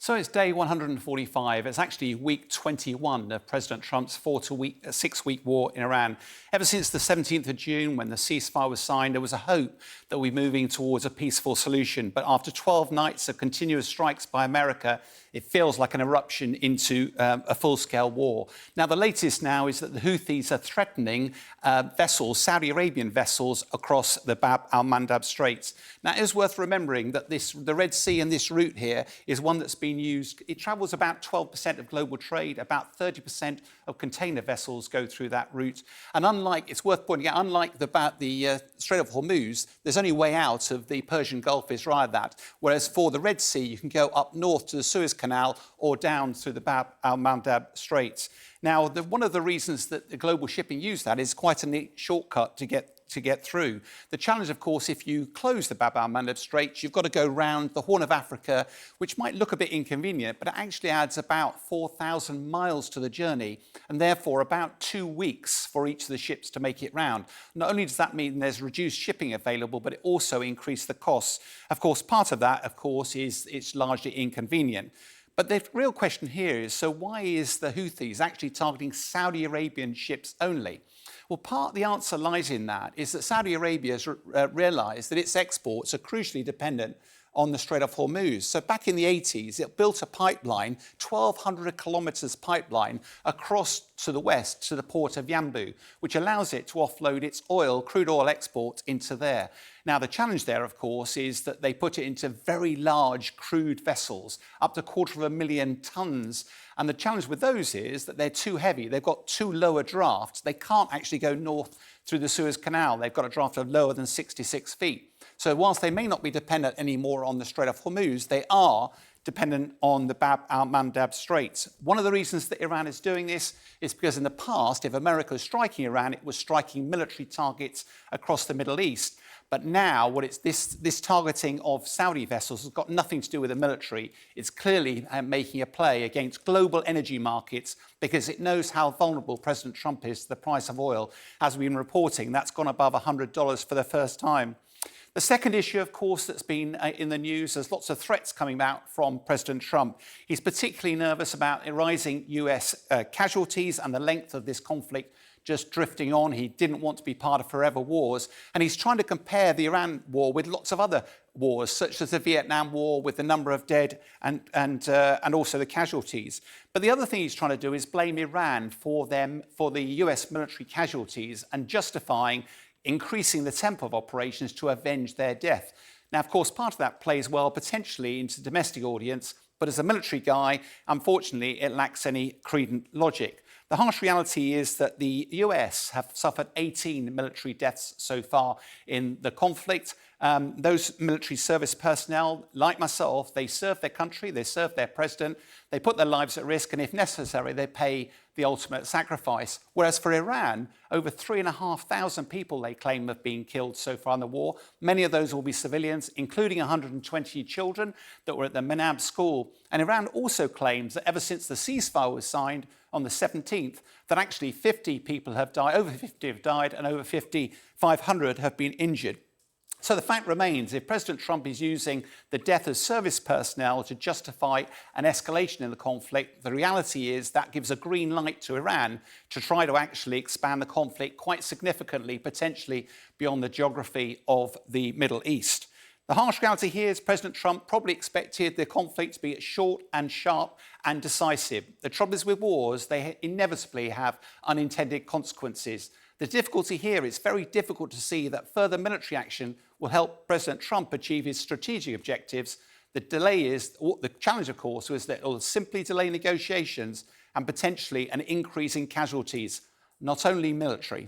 So it's day 145. It's actually week 21 of President Trump's six-week war in Iran. Ever since the 17th of June, when the ceasefire was signed, there was a hope that we're moving towards a peaceful solution. But after 12 nights of continuous strikes by America, it feels like an eruption into a full-scale war. Now, the latest now is that the Houthis are threatening vessels, Saudi Arabian vessels, across the Bab al-Mandab Straits. Now, it is worth remembering that the Red Sea and this route here is one that's been used. It travels about 12% of global trade. About 30% of container vessels go through that route. And it's worth pointing out, unlike the Strait of Hormuz, there's only way out of the Persian Gulf is via that. Whereas for the Red Sea, you can go up north to the Suez Canal or down through the Bab al-Mandab Straits. Now, one of the reasons that the global shipping use that is quite a neat shortcut to get through. The challenge, of course, if you close the Bab al-Mandab Straits, you've got to go round the Horn of Africa, which might look a bit inconvenient, but it actually adds about 4,000 miles to the journey, and therefore about 2 weeks for each of the ships to make it round. Not only does that mean there's reduced shipping available, but it also increased the costs. Of course, part of that, of course, is it's largely inconvenient. But the real question here is, so why is the Houthis actually targeting Saudi Arabian ships only? Well, part of the answer lies in that, is that Saudi Arabia has realised that its exports are crucially dependent on the Strait of Hormuz. So back in the 80s, it built a pipeline, 1,200 kilometres pipeline, across to the west to the port of Yanbu, which allows it to offload its crude oil exports into there. Now, the challenge there, of course, is that they put it into very large crude vessels, up to 250,000 tonnes. And the challenge with those is that they're too heavy. They've got too low a draft. They can't actually go north through the Suez Canal. They've got a draft of lower than 66 feet. So whilst they may not be dependent anymore on the Strait of Hormuz, they are dependent on the Bab al-Mandab Straits. One of the reasons that Iran is doing this is because in the past, if America was striking Iran, it was striking military targets across the Middle East. But now, this targeting of Saudi vessels has got nothing to do with the military. It's clearly making a play against global energy markets because it knows how vulnerable President Trump is to the price of oil. As we've been reporting, that's gone above $100 for the first time. The second issue, of course, that's been in the news, there's lots of threats coming out from President Trump. He's particularly nervous about rising US casualties and the length of this conflict just drifting on. He didn't want to be part of forever wars. And he's trying to compare the Iran war with lots of other wars, such as the Vietnam War, with the number of dead and also the casualties. But the other thing he's trying to do is blame Iran for the US military casualties and justifying increasing the tempo of operations to avenge their death. Now, of course, part of that plays well potentially into the domestic audience, but as a military guy, unfortunately, it lacks any credent logic. The harsh reality is that the US have suffered 18 military deaths so far in the conflict. Those military service personnel, like myself, they serve their country, they serve their president, they put their lives at risk, and if necessary, they pay the ultimate sacrifice. Whereas for Iran, over 3,500 people they claim have been killed so far in the war. Many of those will be civilians, including 120 children that were at the Manab school. And Iran also claims that ever since the ceasefire was signed on the 17th, that actually 50 people have died, over 50 have died, and over 500 have been injured. So the fact remains, if President Trump is using the death of service personnel to justify an escalation in the conflict, the reality is that gives a green light to Iran to try to actually expand the conflict quite significantly, potentially beyond the geography of the Middle East. The harsh reality here is President Trump probably expected the conflict to be short and sharp and decisive. The trouble is with wars, they inevitably have unintended consequences. The difficulty here is very difficult to see that further military action will help President Trump achieve his strategic objectives. The challenge, of course, was that it will simply delay negotiations and potentially an increase in casualties, not only military.